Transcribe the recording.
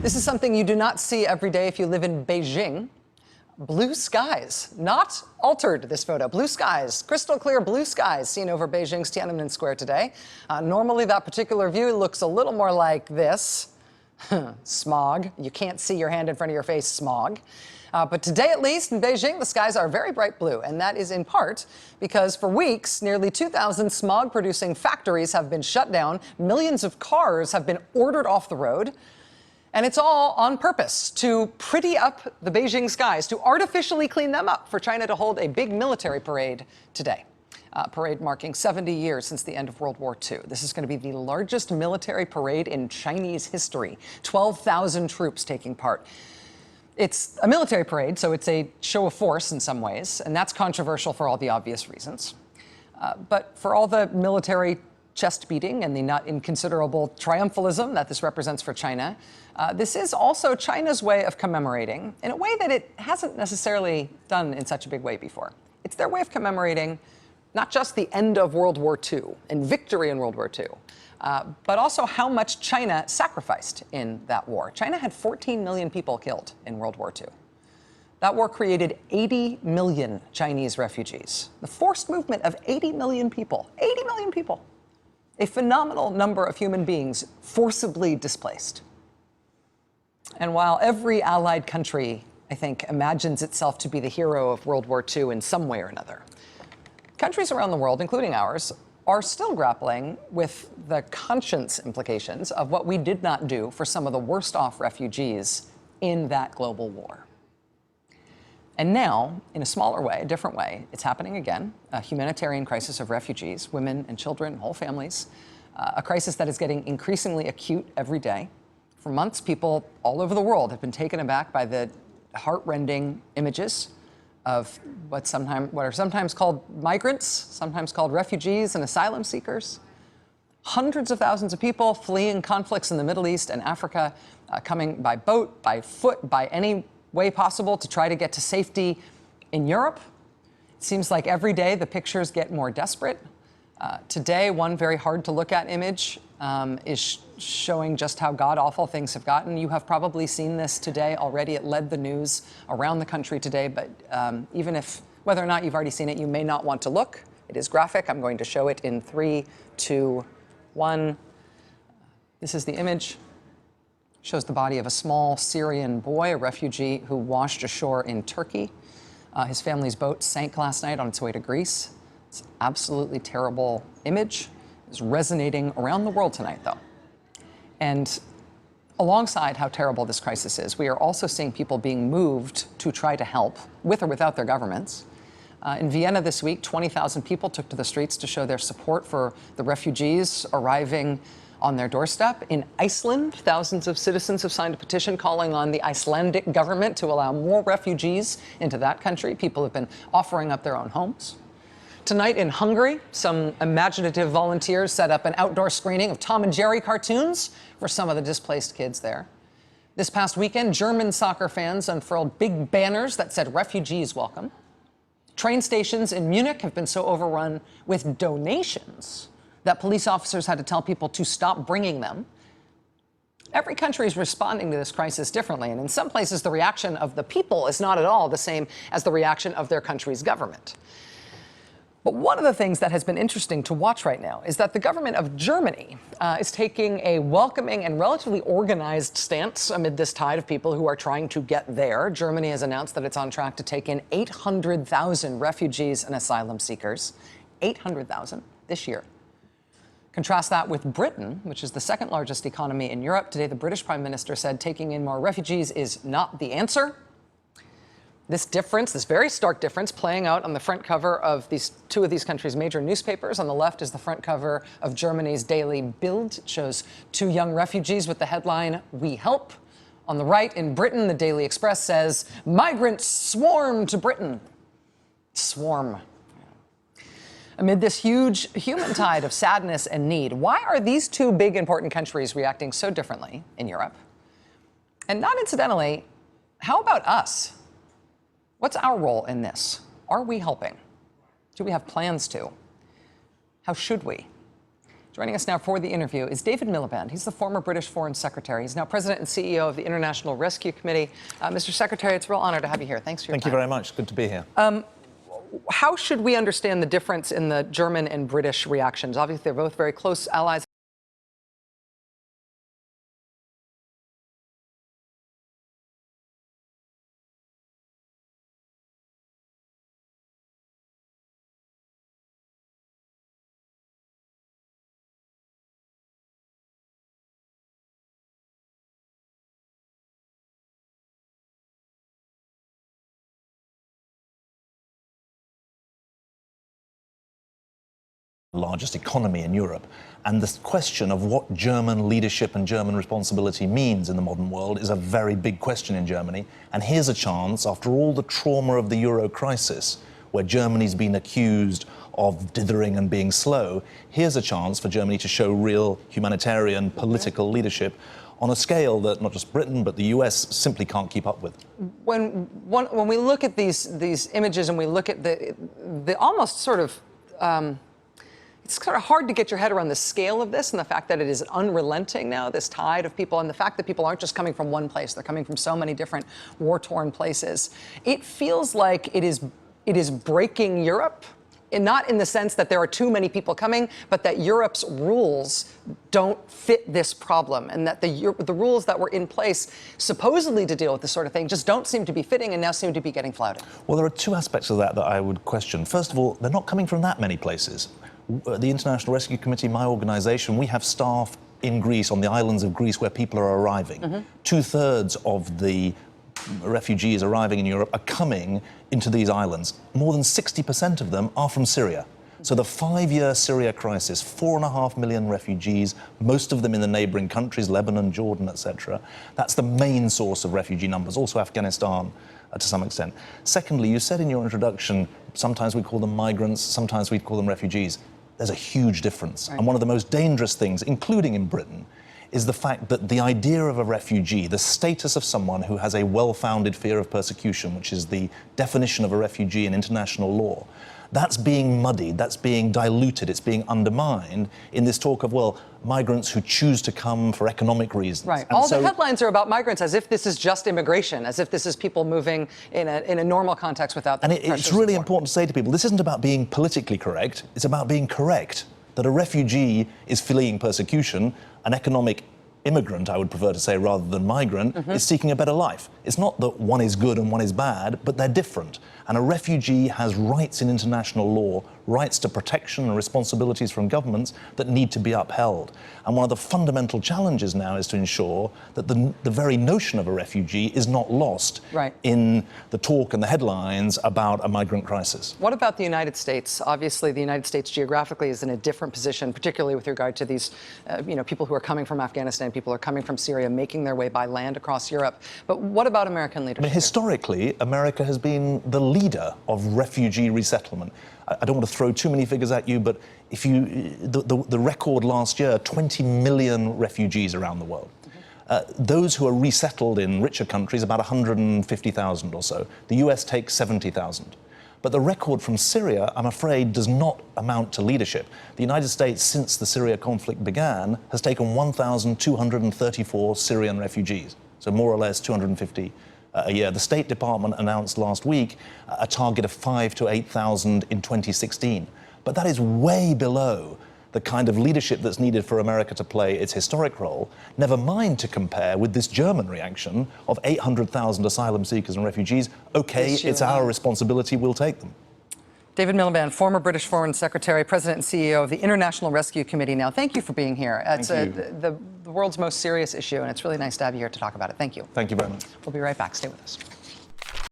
This is something you do not see every day if you live in Beijing. Blue skies, not altered, this photo. Blue skies, crystal clear blue skies seen over Beijing's Tiananmen Square today. Normally that particular view looks a little more like this. Smog. You can't see your hand in front of your face, smog. But today, at least, in Beijing, the skies are very bright blue, and that is in part because for weeks, nearly 2,000 smog-producing factories have been shut down, millions of cars have been ordered off the road, and it's all on purpose to pretty up the Beijing skies, to artificially clean them up for China to hold a big military parade today. Parade marking 70 years since the end of World War II. This is going to be the largest military parade in Chinese history. 12,000 troops taking part. It's a military parade, so it's a show of force in some ways, and that's controversial for all the obvious reasons. But for all the military chest beating and the not inconsiderable triumphalism that this represents for China, this is also China's way of commemorating in a way that it hasn't necessarily done in such a big way before. It's their way of commemorating not just the end of World War II and victory in World War II, but also how much China sacrificed in that war. China had 14 million people killed in World War II. That war created 80 million Chinese refugees. The forced movement of 80 million people. 80 million people. A phenomenal number of human beings forcibly displaced. And while every allied country, I think, imagines itself to be the hero of World War II in some way or another, countries around the world, including ours, are still grappling with the conscience implications of what we did not do for some of the worst off refugees in that global war. And now, in a smaller way, a different way, it's happening again, a humanitarian crisis of refugees, women and children, whole families, a crisis that is getting increasingly acute every day. For months, people all over the world have been taken aback by the heart-rending images of what are sometimes called migrants, sometimes called refugees and asylum seekers. Hundreds of thousands of people fleeing conflicts in the Middle East and Africa, coming by boat, by foot, by any way possible to try to get to safety in Europe. It seems like every day the pictures get more desperate. Today, one very hard to look at image is showing just how god-awful things have gotten. You have probably seen this today already. It led the news around the country today, but whether or not you've already seen it, you may not want to look. It is graphic. I'm going to show it in 3, 2, 1. This is the image. Shows the body of a small Syrian boy, a refugee who washed ashore in Turkey. His family's boat sank last night on its way to Greece. It's an absolutely terrible image. It's resonating around the world tonight, though. And alongside how terrible this crisis is, we are also seeing people being moved to try to help, with or without their governments. In Vienna this week, 20,000 people took to the streets to show their support for the refugees arriving on their doorstep. In Iceland, thousands of citizens have signed a petition calling on the Icelandic government to allow more refugees into that country. People have been offering up their own homes. Tonight in Hungary, some imaginative volunteers set up an outdoor screening of Tom and Jerry cartoons for some of the displaced kids there. This past weekend, German soccer fans unfurled big banners that said "Refugees welcome." Train stations in Munich have been so overrun with donations that police officers had to tell people to stop bringing them. Every country is responding to this crisis differently, and in some places the reaction of the people is not at all the same as the reaction of their country's government. But one of the things that has been interesting to watch right now is that the government of Germany is taking a welcoming and relatively organized stance amid this tide of people who are trying to get there. Germany has announced that it's on track to take in 800,000 refugees and asylum seekers. 800,000 this year. Contrast that with Britain, which is the second largest economy in Europe. Today, the British Prime Minister said taking in more refugees is not the answer. This difference, this very stark difference, playing out on the front cover of two of these countries' major newspapers. On the left is the front cover of Germany's daily Bild. It shows two young refugees with the headline, "We help." On the right, in Britain, the Daily Express says, "Migrants swarm to Britain." Swarm. Amid this huge human tide of sadness and need, why are these two big, important countries reacting so differently in Europe? And not incidentally, how about us? What's our role in this? Are we helping? Do we have plans to? How should we? Joining us now for the interview is David Miliband. He's the former British Foreign Secretary. He's now President and CEO of the International Rescue Committee. Mr. Secretary, it's a real honor to have you here. Thanks for your time. Thank you very much. Good to be here. How should we understand the difference in the German and British reactions? Obviously, they're both very close allies. Largest economy in Europe, and the question of what German leadership and German responsibility means in the modern world is a very big question in Germany. And here's a chance, after all the trauma of the Euro crisis, where Germany's been accused of dithering and being slow, here's a chance for Germany to show real humanitarian political leadership on a scale that not just Britain but the US simply can't keep up with. When we look at these images and we look at the almost sort of it's kind of hard to get your head around the scale of this and the fact that it is unrelenting now, this tide of people, and the fact that people aren't just coming from one place, they're coming from so many different war-torn places. It feels like it is breaking Europe, and not in the sense that there are too many people coming, but that Europe's rules don't fit this problem, and that the rules that were in place supposedly to deal with this sort of thing just don't seem to be fitting and now seem to be getting flouted. Well, there are two aspects of that I would question. First of all, they're not coming from that many places. The International Rescue Committee, my organisation, we have staff in Greece, on the islands of Greece, where people are arriving. Mm-hmm. 2/3 of the refugees arriving in Europe are coming into these islands. More than 60% of them are from Syria. So the 5-year Syria crisis, 4.5 million refugees, most of them in the neighbouring countries, Lebanon, Jordan, etc. That's the main source of refugee numbers, also Afghanistan to some extent. Secondly, you said in your introduction, sometimes we call them migrants, sometimes we call them refugees. There's a huge difference. Right. And one of the most dangerous things, including in Britain, is the fact that the idea of a refugee, the status of someone who has a well-founded fear of persecution, which is the definition of a refugee in international law, that's being muddied, that's being diluted, it's being undermined in this talk of, well, migrants who choose to come for economic reasons. Right. And all the headlines are about migrants as if this is just immigration, as if this is people moving in a normal context without the pressures. And it's really important to say to people, this isn't about being politically correct, it's about being correct. That a refugee is fleeing persecution, an economic immigrant, I would prefer to say, rather than migrant, is seeking a better life. It's not that one is good and one is bad, but they're different. And a refugee has rights in international law, rights to protection and responsibilities from governments that need to be upheld. And one of the fundamental challenges now is to ensure that the very notion of a refugee is not lost in the talk and the headlines about a migrant crisis. What about the United States? Obviously, the United States geographically is in a different position, particularly with regard to these people who are coming from Afghanistan, people who are coming from Syria, making their way by land across Europe. But what about American leadership? I mean, historically, America has been the leader of refugee resettlement. I don't want to throw too many figures at you, but if the record last year, 20 million refugees around the world. Those who are resettled in richer countries, about 150,000 or so. The US takes 70,000. But the record from Syria, I'm afraid, does not amount to leadership. The United States, since the Syria conflict began, has taken 1,234 Syrian refugees, so more or less 250 a year. The State Department announced last week a target of 5,000 to 8,000 in 2016. But that is way below the kind of leadership that's needed for America to play its historic role, never mind to compare with this German reaction of 800,000 asylum seekers and refugees. Okay, it's our responsibility, we'll take them. David Miliband, former British Foreign Secretary, President and CEO of the International Rescue Committee now. Thank you for being here. It's the world's most serious issue, and it's really nice to have you here to talk about it. Thank you. Thank you very much. We'll be right back. Stay with us.